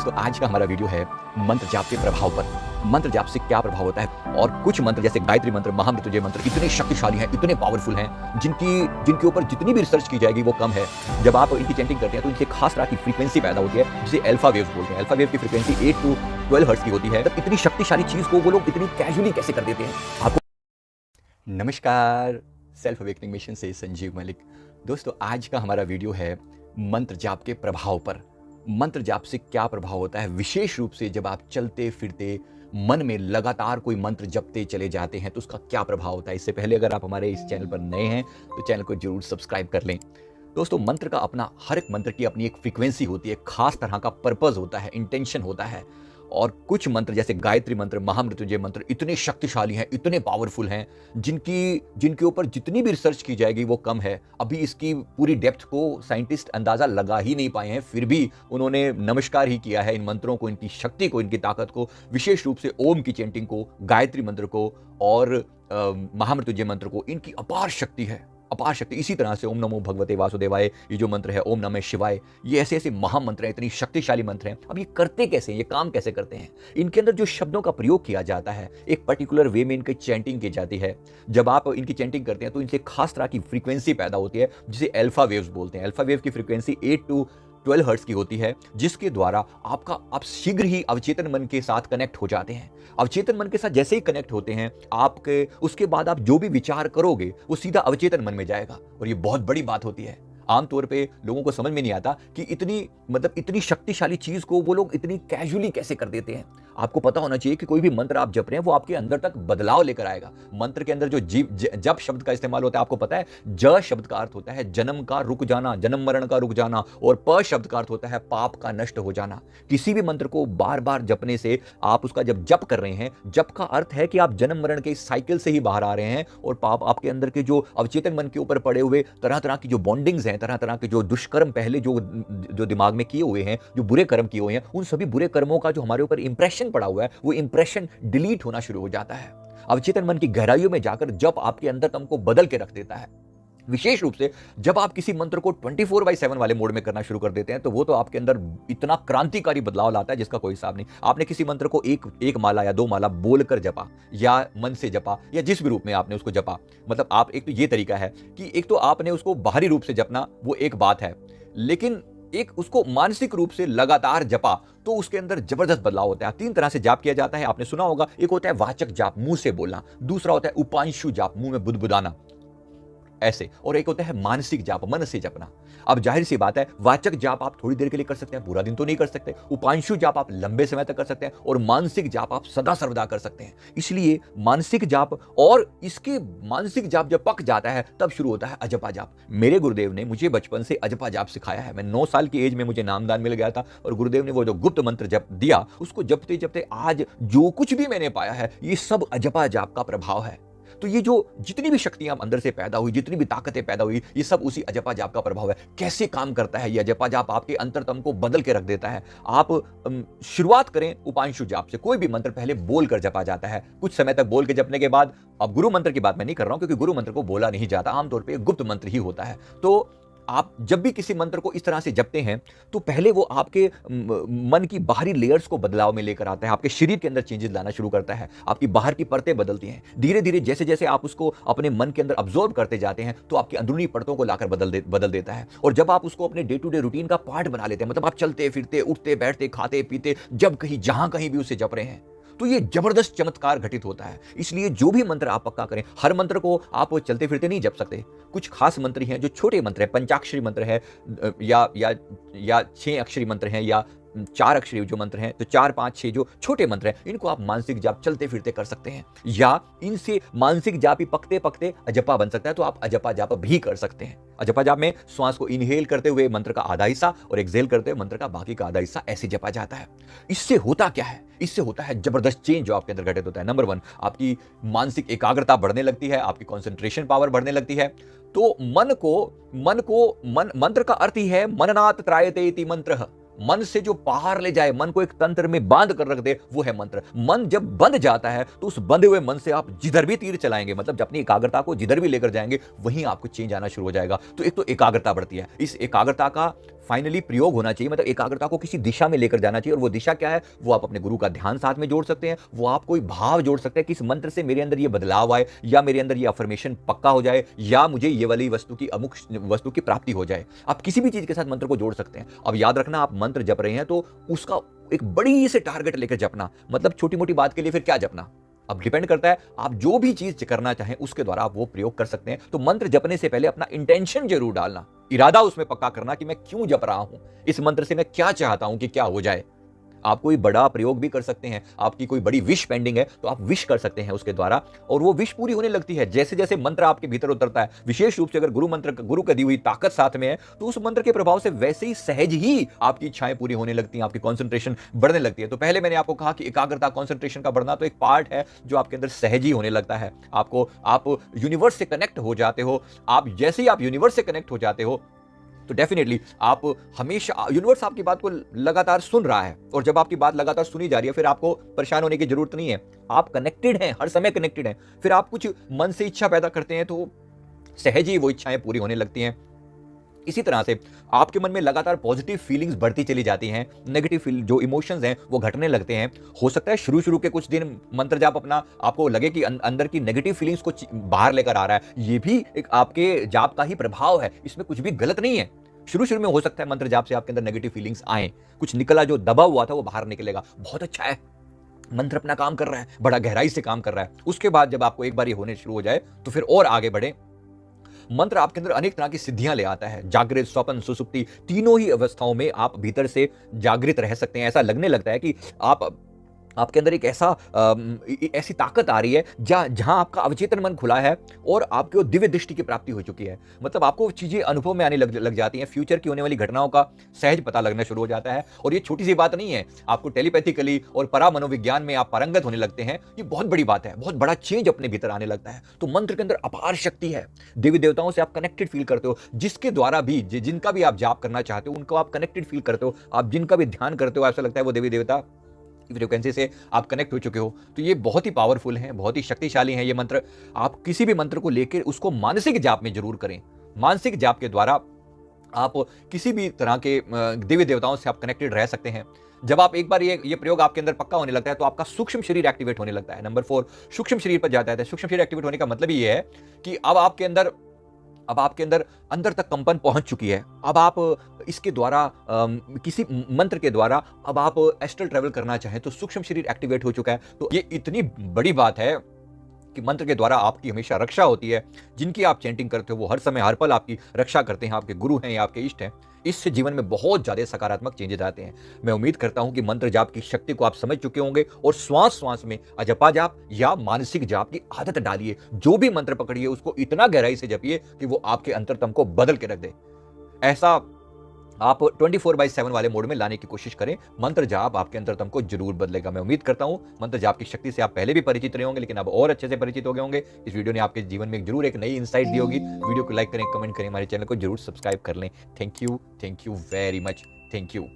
दोस्तों आज का हमारा वीडियो है मंत्र जाप के प्रभाव पर। मंत्र जाप से क्या प्रभाव होता है और कुछ मंत्र जैसे गायत्री मंत्र, महामृत्युंजय मंत्र इतने शक्तिशाली हैं, इतने पावरफुल हैं जिनके ऊपर जितनी भी रिसर्च की जाएगी वो कम है। जब आप इनकी चैंटिंग करते हैं तो इनसे खास तरह की फ्रीक्वेंसी पैदा होती है जिसे अल्फा वेव्स बोलते हैं। अल्फा वेव की फ्रीक्वेंसी 8 to 12 हर्ट्ज की होती है। तब इतनी शक्तिशाली चीज को वो लोग इतनी कैजुअली कैसे कर देते हैं आपको। नमस्कार, सेल्फ अवेकनिंग मिशन से संजीव मलिक। दोस्तों आज का हमारा वीडियो है मंत्र जाप के प्रभाव पर। मंत्र जाप से क्या प्रभाव होता है, विशेष रूप से जब आप चलते फिरते मन में लगातार कोई मंत्र जपते चले जाते हैं तो उसका क्या प्रभाव होता है। इससे पहले अगर आप हमारे इस चैनल पर नए हैं तो चैनल को जरूर सब्सक्राइब कर लें। दोस्तों मंत्र का अपना, हर एक मंत्र की अपनी एक फ्रीक्वेंसी होती है, खास तरह का पर्पस होता है, इंटेंशन होता है। और कुछ मंत्र जैसे गायत्री मंत्र, महामृत्युंजय मंत्र इतने शक्तिशाली हैं, इतने पावरफुल हैं जिनके ऊपर जितनी भी रिसर्च की जाएगी वो कम है। अभी इसकी पूरी डेप्थ को साइंटिस्ट अंदाजा लगा ही नहीं पाए हैं, फिर भी उन्होंने नमस्कार ही किया है इन मंत्रों को, इनकी शक्ति को, इनकी ताकत को। विशेष रूप से ओम की चैंटिंग को, गायत्री मंत्र को और महामृत्युंजय मंत्र को, इनकी अपार शक्ति है, अपार शक्ति। इसी तरह से ओम नमो भगवते वासुदेवाय, ये जो मंत्र है ओम नमः शिवाय, ये ऐसे ऐसे महामंत्र हैं, इतनी शक्तिशाली मंत्र हैं। अब ये करते कैसे हैं, ये काम कैसे करते हैं? इनके अंदर जो शब्दों का प्रयोग किया जाता है एक पर्टिकुलर वे में इनकी चैंटिंग की जाती है। जब आप इनकी चैंटिंग करते हैं तो इनसे खास तरह की फ्रीक्वेंसी पैदा होती है जिसे अल्फा वेव्स बोलते हैं। अल्फा वेव की फ्रीक्वेंसी 8 to 12 हर्ट्ज की होती है, जिसके द्वारा आप शीघ्र ही अवचेतन मन के साथ कनेक्ट हो जाते हैं। अवचेतन मन के साथ जैसे ही कनेक्ट होते हैं आपके, उसके बाद आप जो भी विचार करोगे वो सीधा अवचेतन मन में जाएगा। और ये बहुत बड़ी बात होती है। आमतौर पे लोगों को समझ में नहीं आता कि इतनी शक्तिशाली चीज को वो लोग इतनी कैजुअली कैसे कर देते हैं। आपको पता होना चाहिए कि कोई भी मंत्र आप जप रहे हैं वो आपके अंदर तक बदलाव लेकर आएगा। मंत्र के अंदर जो जप शब्द का इस्तेमाल होता है, आपको पता है ज शब्द का अर्थ होता है जन्म का रुक जाना, जन्म मरण का रुक जाना, और प शब्द का अर्थ होता है पाप का नष्ट हो जाना। किसी भी मंत्र को बार बार जपने से, आप उसका जब जप कर रहे हैं, जप का अर्थ है कि आप जन्म मरण के इस साइकिल से ही बाहर आ रहे हैं और पाप आपके अंदर के जो अवचेतन मन के ऊपर पड़े हुए तरह तरह की जो बॉन्डिंग्स हैं, तरह तरह के जो दुष्कर्म पहले जो दिमाग में किए हुए हैं, जो बुरे कर्म किए हुए हैं, उन सभी बुरे कर्मों का जो हमारे ऊपर इंप्रेशन पड़ा हुआ है वो इंप्रेशन डिलीट होना शुरू हो जाता है। अवचेतन मन की गहराइयों में जाकर जब आपके अंदर तम को बदल के रख देता है। विशेष रूप से जब आप किसी मंत्र को 24/7 वाले मोड में करना शुरू कर देते हैं तो वो तो आपके अंदर इतना क्रांतिकारी बदलाव लाता है जिसका कोई हिसाब नहीं। आपने किसी मंत्र को एक माला या 2 माला बोलकर जपा या मन से जपा या जिस भी रूप में आपने उसको जपा, मतलब आप, एक तो ये तरीका है कि एक तो आपने उसको बाहरी रूप से जपना, वो एक बात है, लेकिन एक उसको मानसिक रूप से लगातार जपा तो उसके अंदर जबरदस्त बदलाव होता है। 3 तरह से जाप किया जाता है, आपने सुना होगा। एक होता है वाचक जाप, मुंह से बोलना, दूसरा होता है उपांशु जाप, मुंह में बुदबुदाना ऐसे, और एक होता है मानसिक जाप, मन से जपना। अब जाहिर सी बात है, वाचक जाप आप थोड़ी देर के लिए कर सकते हैं, पूरा दिन तो नहीं कर सकते। उपांशु जाप आप लंबे समय तक कर सकते हैं और मानसिक जाप आप सदा सर्वदा कर सकते हैं। इसलिए मानसिक जाप, और इसके मानसिक जाप जब पक जाता है तब शुरू होता है अजपा जाप। मेरे गुरुदेव ने मुझे बचपन से अजपा जाप सिखाया है। मैं 9 साल की एज में मुझे नामदान मिल गया था और गुरुदेव ने वो जो गुप्त मंत्र जप दिया, उसको जपते जपते आज जो कुछ भी मैंने पाया है ये सब अजपा जाप का प्रभाव है। तो ये जो जितनी भी शक्तियां अंदर से पैदा हुई, जितनी भी ताकतें पैदा हुई, ये सब उसी अजपा जाप का प्रभाव है। कैसे काम करता है ये अजपा जाप? आपके अंतरतम को बदल के रख देता है। आप शुरुआत करें उपांशु जाप से। कोई भी मंत्र पहले बोल कर जपा जाता है, कुछ समय तक बोल के जपने के बाद, अब गुरु मंत्र की बात मैं नहीं कर रहा हूं क्योंकि गुरु मंत्र को बोला नहीं जाता, आमतौर पर गुप्त मंत्र ही होता है। तो आप जब भी किसी मंत्र को इस तरह से जपते हैं तो पहले वो आपके मन की बाहरी लेयर्स को बदलाव में लेकर आता है, आपके शरीर के अंदर चेंजेस लाना शुरू करता है, आपकी बाहर की परतें बदलती हैं। धीरे धीरे जैसे जैसे आप उसको अपने मन के अंदर अब्जॉर्ब करते जाते हैं तो आपकी अंदरूनी परतों को लाकर बदल देता है। और जब आप उसको अपने डे टू डे रूटीन का पार्ट बना लेते हैं, मतलब आप चलते फिरते, उठते बैठते, खाते पीते, जब कहीं जहां कहीं भी उसे जप रहे हैं, तो ये जबरदस्त चमत्कार घटित होता है। इसलिए जो भी मंत्र आप पक्का करें, हर मंत्र को आप चलते फिरते नहीं जप सकते। कुछ खास मंत्र हैं जो छोटे मंत्र हैं, पंचाक्षरी मंत्र है या 6 अक्षरी मंत्र हैं या 4 अक्षरी जो मंत्र हैं, तो 4, 5, 6 जो छोटे मंत्र हैं, इनको आप मानसिक जाप चलते फिरते कर सकते हैं। या इनसे मानसिक जाप ही पकते पकते अजपा बन सकता है, तो आप अजपा जाप भी कर सकते हैं। अजपा जाप में श्वास को इनहेल करते हुए मंत्र का आधा हिस्सा और एक्सहेल करते हुए मंत्र का बाकी का आधा हिस्सा ऐसे जपा जाता है। इससे होता क्या है? इससे होता है जबरदस्त चेंज जो आपके अंदर घटित होता है। नंबर 1, आपकी मानसिक एकाग्रता बढ़ने लगती है, आपकी कंसंट्रेशन पावर बढ़ने लगती है। तो मंत्र का अर्थ ही है मननात् त्रायते इति मंत्रः। मन से जो बाहर ले जाए, मन को एक तंत्र में बांध कर रख दे, वो है मंत्र। मन जब बंध जाता है तो उस बंधे हुए मन से आप जिधर भी तीर चलाएंगे, मतलब अपनी एकाग्रता को जिधर भी लेकर जाएंगे, वहीं आपको चेंज आना शुरू हो जाएगा। तो एक तो एकाग्रता बढ़ती है। इस एकाग्रता का फाइनली प्रयोग होना चाहिए, मतलब एकाग्रता को किसी दिशा में लेकर जाना चाहिए। और वो दिशा क्या है? वो आप अपने गुरु का ध्यान साथ में जोड़ सकते हैं, वो आप कोई भाव जोड़ सकते हैं कि इस मंत्र से मेरे अंदर ये बदलाव आए, या मेरे अंदर ये अफर्मेशन पक्का हो जाए, या मुझे ये वाली वस्तु की अमुक वस्तु की प्राप्ति हो जाए। आप किसी भी चीज के साथ मंत्र को जोड़ सकते हैं। अब याद रखना, आप मंत्र जप रहे हैं तो उसका एक बड़ी से टारगेट लेकर जपना, मतलब छोटी मोटी बात के लिए फिर क्या जपना। अब डिपेंड करता है, आप जो भी चीज करना चाहें उसके द्वारा आप वो प्रयोग कर सकते हैं। तो मंत्र जपने से पहले अपना इंटेंशन जरूर डालना, इरादा उसमें पक्का करना कि मैं क्यों जप रहा हूं, इस मंत्र से मैं क्या चाहता हूं कि क्या हो जाए। आप कोई बड़ा प्रयोग भी कर सकते हैं, आपकी कोई बड़ी विश पेंडिंग है तो आप विश कर सकते हैं उसके द्वारा, और वो विश पूरी होने लगती है जैसे जैसे मंत्र आपके भीतर उतरता है। विशेष रूप से अगर गुरु की दी हुई ताकत साथ में है तो उस मंत्र के प्रभाव से वैसे ही सहज ही आपकी इच्छाएं पूरी होने लगती हैं, आपकी कॉन्सेंट्रेशन बढ़ने लगती है। तो पहले मैंने आपको कहा कि एकाग्रता, कॉन्सेंट्रेशन का बढ़ना तो एक पार्ट है जो आपके अंदर सहज ही होने लगता है। आप यूनिवर्स से कनेक्ट हो जाते हो। आप जैसे ही आप यूनिवर्स से कनेक्ट हो जाते हो तो डेफिनेटली आप हमेशा, यूनिवर्स आपकी बात को लगातार सुन रहा है, और जब आपकी बात लगातार सुनी जा रही है फिर आपको परेशान होने की जरूरत नहीं है। आप कनेक्टेड हैं, हर समय कनेक्टेड हैं। फिर आप कुछ मन से इच्छा पैदा करते हैं तो सहज ही वो इच्छाएं पूरी होने लगती हैं। इसी तरह से आपके मन में लगातार पॉजिटिव फीलिंग्स बढ़ती चली जाती हैं, नेगेटिव जो इमोशंस हैं वो घटने लगते हैं। हो सकता है शुरू शुरू के कुछ दिन मंत्र जाप अपना आपको लगे कि अंदर की नेगेटिव फीलिंग्स को बाहर लेकर आ रहा है, ये भी एक आपके जाप का ही प्रभाव है, इसमें कुछ भी गलत नहीं है। शुरू में हो सकता है मंत्र जाप से आपके अंदर नेगेटिव फीलिंग्स आए, कुछ निकला जो दबा हुआ था वो बाहर निकलेगा, बहुत अच्छा है, मंत्र अपना काम कर रहा है, बड़ा गहराई से काम कर रहा है। उसके बाद जब आपको एक बार ये होने शुरू हो जाए तो फिर और आगे बढ़े। मंत्र आपके अंदर अनेक तरह की सिद्धियां ले आता है। जागृत, स्वप्न, सुसुप्ति, तीनों ही अवस्थाओं में आप भीतर से जागृत रह सकते हैं। ऐसा लगने लगता है कि आपके अंदर एक ऐसी ताकत आ रही है जहां आपका अवचेतन मन खुला है और आपको दिव्य दृष्टि की प्राप्ति हो चुकी है। मतलब आपको चीजें अनुभव में आने लग जाती हैं, फ्यूचर की होने वाली घटनाओं का सहज पता लगना शुरू हो जाता है। और ये छोटी सी बात नहीं है, आपको टेलीपैथिकली और परा मनोविज्ञान में आप पारंगत होने लगते हैं। ये बहुत बड़ी बात है, बहुत बड़ा चेंज अपने भीतर आने लगता है। तो मंत्र के अंदर अपार शक्ति है, देवी देवताओं से आप कनेक्टेड फील करते हो, जिसके द्वारा भी जिनका भी आप जाप करना चाहते हो उनको आप कनेक्टेड फील करते हो। आप जिनका भी ध्यान करते हो ऐसा लगता है वो देवी देवता फ्रीक्वेंसी से आप कनेक्ट हो चुके हो। तो ये बहुत ही पावरफुल है, बहुत ही शक्तिशाली है ये मंत्र। आप किसी भी मंत्र को लेकर उसको मानसिक जाप में जरूर करें। मानसिक जाप के द्वारा आप किसी भी तरह के देवी देवताओं से आप कनेक्टेड रह सकते हैं। जब आप एक बार ये प्रयोग आपके अंदर पक्का होने लगता है तो आपका सूक्ष्म शरीर एक्टिवेट होने लगता है। नंबर 4 सूक्ष्म शरीर पर जाता है। सूक्ष्म शरीर एक्टिवेट होने का मतलब ये है कि अब आपके अंदर अंदर तक कंपन पहुंच चुकी है। अब आप इसके द्वारा किसी मंत्र के द्वारा अब आप एस्ट्रल ट्रैवल करना चाहें तो सूक्ष्म शरीर एक्टिवेट हो चुका है। तो ये इतनी बड़ी बात है कि मंत्र के द्वारा आपकी हमेशा रक्षा होती है। जिनकी आप चैंटिंग करते हो वो हर समय हर पल आपकी रक्षा करते हैं, आपके गुरु हैं या आपके इष्ट हैं। इससे जीवन में बहुत ज्यादा सकारात्मक चेंजेस आते हैं। मैं उम्मीद करता हूं कि मंत्र जाप की शक्ति को आप समझ चुके होंगे और श्वास श्वास में अजपा जाप या मानसिक जाप की आदत डालिए। जो भी मंत्र पकड़िए उसको इतना गहराई से जपिए कि वो आपके अंतरतम को बदल के रख दे। ऐसा आप 24/7 वाले मोड में लाने की कोशिश करें। मंत्र जाप आपके अंतरतम को जरूर बदलेगा। मैं उम्मीद करता हूं मंत्र जाप की शक्ति से आप पहले भी परिचित रहे होंगे, लेकिन अब और अच्छे से परिचित हो गए होंगे। इस वीडियो ने आपके जीवन में जरूर एक नई इंसाइट दी होगी। वीडियो को लाइक करें, कमेंट करें, हमारे चैनल को जरूर सब्सक्राइब कर लें। Thank you very much. Thank you.